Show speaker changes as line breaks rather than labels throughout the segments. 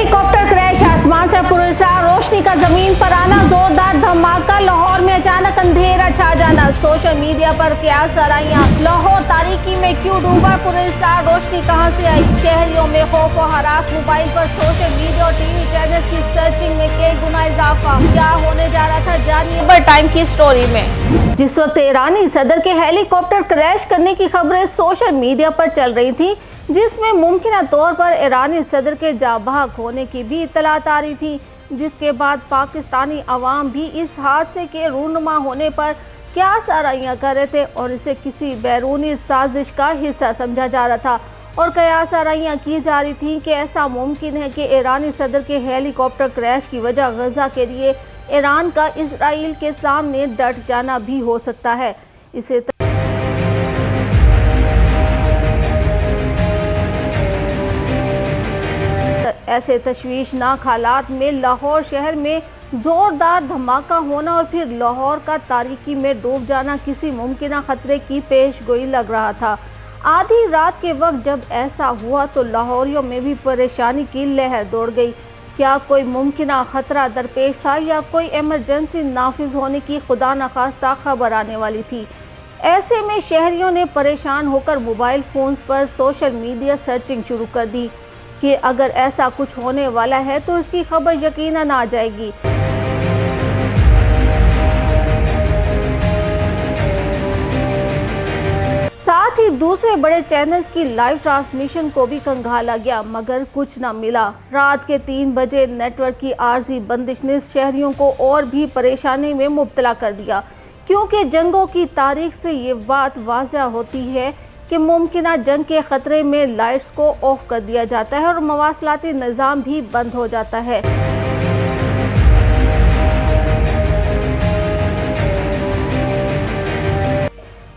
Helicopter crash, आसमान से पुरसा रोशनी का जमीन पर आना, जोरदार धमाका, लाहौर में अचानक अंधेरा छा जाना। सोशल मीडिया पर क्या सराहियां, लाहौर तारीकी में क्यों डूबा, पुरसा रोशनी कहां से आई। शहरियों में खौफ और हरास, मोबाइल पर सोशल मीडिया और टीवी चैनल्स की सर्चिंग में कई गुना इजाफा। क्या होने जा रहा था, जानिए बट टाइम की स्टोरी में। जिस वक्त ईरानी सदर के हेलीकॉप्टर क्रैश करने की खबरें सोशल मीडिया पर चल रही थी, जिसमें मुमकिन तौर पर ईरानी सदर के जाबाक होने की भी इत्तलात आ रही थी, जिसके बाद पाकिस्तानी अवाम भी इस हादसे के रूनुमा होने पर क्या सराहियां कर रहे थे और इसे किसी बैरूनी साजिश का हिस्सा समझा जा रहा था। और क्या सराहियां की जा रही थी कि ऐसा मुमकिन है कि ईरानी सदर के हेलीकॉप्टर क्रैश की वजह गजा के लिए ईरान का इसराइल के सामने डट जाना भी हो सकता है। इसे ऐसे तशवीशनाक हालात में लाहौर शहर में ज़ोरदार धमाका होना और फिर लाहौर का तारीकी में डूब जाना किसी मुमकिन खतरे की पेशगोई लग रहा था। आधी रात के वक्त जब ऐसा हुआ तो लाहौरियों में भी परेशानी की लहर दौड़ गई। क्या कोई मुमकिन खतरा दरपेश था या कोई इमरजेंसी नाफिज होने की खुदा न खास्ता खबर आने वाली थी। ऐसे में शहरियों ने परेशान होकर मोबाइल फ़ोन्स पर सोशल मीडिया सर्चिंग शुरू कर दी कि अगर ऐसा कुछ होने वाला है तो इसकी खबर यकीनन आ जाएगी। साथ ही दूसरे बड़े चैनल्स की लाइव ट्रांसमिशन को भी खंगाला गया, मगर कुछ न मिला। रात के 3 बजे नेटवर्क की आर्जी बंदिश ने शहरियों को और भी परेशानी में मुब्तला कर दिया, क्योंकि जंगों की तारीख से ये बात वाज़ह होती है कि मुमकिन जंग के ख़तरे में लाइट्स को ऑफ कर दिया जाता है और मवासलाती निज़ाम भी बंद हो जाता है।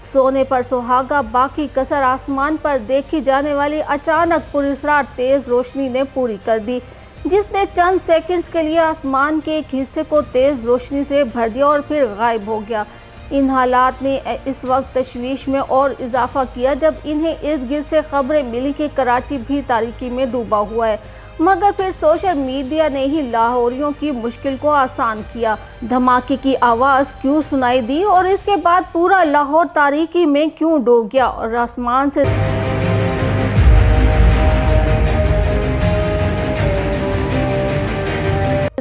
सोने पर सुहागा, बाकी कसर आसमान पर देखी जाने वाली अचानक पुरस्रार तेज़ रोशनी ने पूरी कर दी, जिसने चंद सेकंड्स के लिए आसमान के एक हिस्से को तेज़ रोशनी से भर दिया और फिर गायब हो गया। इन हालात ने इस वक्त तशवीश में और इजाफा किया जब इन्हें इर्द गिर्द से खबरें मिली कि कराची भी तारीकी में डूबा हुआ है, मगर फिर सोशल मीडिया ने ही लाहौरियों की मुश्किल को आसान किया। धमाके की आवाज़ क्यों सुनाई दी और इसके बाद पूरा लाहौर तारीकी में क्यों डूब गया और आसमान से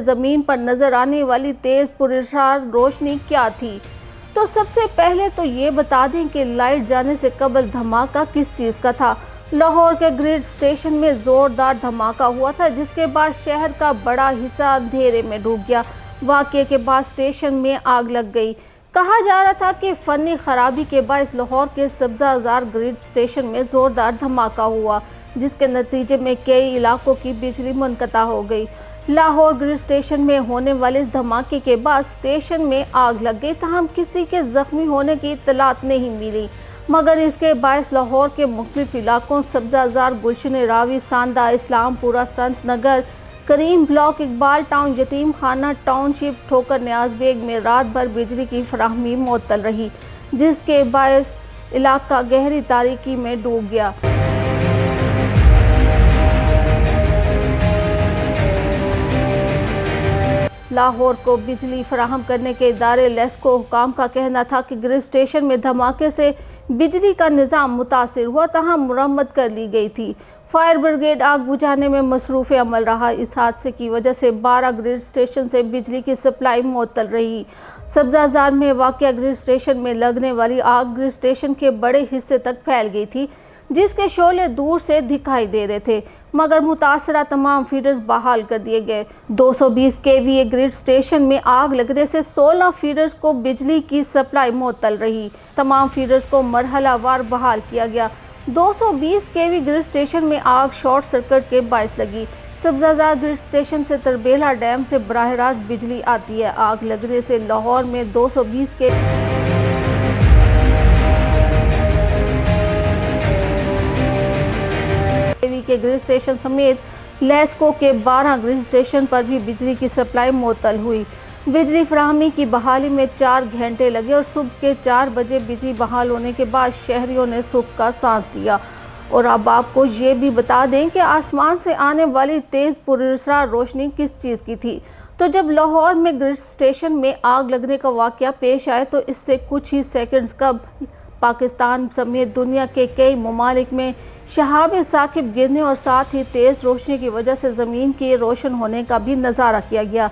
ज़मीन पर नज़र आने वाली तेज़ पुरस्रार रोशनी क्या थी। तो सबसे पहले तो ये बता दें कि लाइट जाने से कबल धमाका किस चीज़ का था। लाहौर के ग्रिड स्टेशन में ज़ोरदार धमाका हुआ था, जिसके बाद शहर का बड़ा हिस्सा अंधेरे में डूब गया। वाक़ये के बाद स्टेशन में आग लग गई। कहा जा रहा था कि फ़नी खराबी के बायस लाहौर के सब्ज़ाज़ार ग्रिड स्टेशन में ज़ोरदार धमाका हुआ, जिसके नतीजे में कई इलाकों की बिजली मुनक़ता हो गई। लाहौर ग्रिड स्टेशन में होने वाले इस धमाके के बाद स्टेशन में आग लग गई, तहम किसी के ज़ख्मी होने की इत्तलात नहीं मिली, मगर इसके बायस लाहौर के मुख्तलिफ इलाकों सब्ज़ाज़ार, गुलशन रावी, सांदा, इस्लामपुरा, संत नगर, करीम ब्लॉक, इकबाल टाउन, यतीम खाना टाउनशिप, ठोकर न्याज बेग में रात भर बिजली की फराहमी मुअत्तल रही, जिसके बायस इलाका गहरी तारीकी में डूब गया। लाहौर को बिजली फराहम करने के इदारे लेस्को हुकाम का कहना था कि ग्रिड स्टेशन में धमाके से बिजली का निज़ाम मुतासिर हुआ, तहाँ मुरम्मत कर ली गई थी। फायर ब्रिगेड आग बुझाने में मसरूफ़ अमल रहा। इस हादसे की वजह से 12 ग्रिड स्टेशन से बिजली की सप्लाई मुअत्तल रही। सब्ज़ाज़ार में वाक़या ग्रिड स्टेशन में लगने वाली आग ग्रिड स्टेशन के बड़े हिस्से तक फैल गई थी, जिसके शोले दूर से दिखाई दे रहे थे, मगर मुतासरा तमाम फीडर्स बहाल कर दिए गए। 220 केवीए ग्रिड स्टेशन में आग लगने से 16 फीडर्स को बिजली की सप्लाई मुअत्तल रही। तमाम फीडर्स को मरहलावार बहाल किया गया। 220 केवी ग्रिड स्टेशन में आग शॉर्ट सर्किट के बायस लगी। सब्ज़ाज़ार ग्रिड स्टेशन से तरबेला डैम से बराह रास्त बिजली आती है। आग लगने से लाहौर में 220 के ग्रिड स्टेशन समेत लेस्को के 12 ग्रिड स्टेशन पर भी बिजली की सप्लाई मुअत्तल हुई। बिजली फराहमी की बहाली में 4 घंटे लगे और सुबह के 4 बजे बिजली बहाल होने के बाद शहरियों ने सुख का सांस लिया और अब आपको ये भी बता दें कि आसमान से आने वाली तेज़ पुरस्कार रोशनी किस चीज़ की थी। तो जब लाहौर में ग्रिड स्टेशन में आग लगने का वाक़या पेश आया तो इससे कुछ ही सेकंड्स कबल पाकिस्तान समेत दुनिया के कई ममालिक में शहाब साकिब गिरने और साथ ही तेज़ रोशनी की वजह से ज़मीन के रोशन होने का भी नज़ारा किया गया।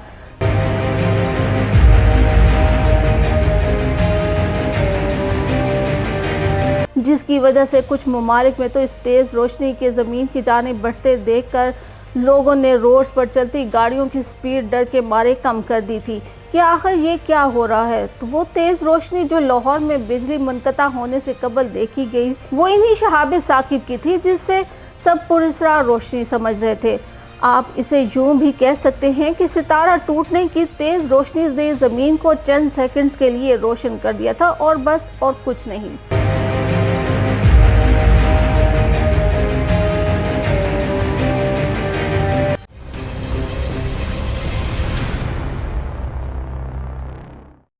जिसकी वजह से कुछ ममालिक में तो इस तेज़ रोशनी के ज़मीन की जानिब बढ़ते देखकर लोगों ने रोड्स पर चलती गाड़ियों की स्पीड डर के मारे कम कर दी थी कि आखिर ये क्या हो रहा है। तो वो तेज़ रोशनी जो लाहौर में बिजली मुनक़ता होने से कबल देखी गई वो इन्हीं शहाब साकिब की थी जिससे सब पुरस्कार रोशनी समझ रहे थे। आप इसे यूं भी कह सकते हैं कि सितारा टूटने की तेज़ रोशनी ने ज़मीन को चंद सेकंड्स के लिए रोशन कर दिया था और बस और कुछ नहीं।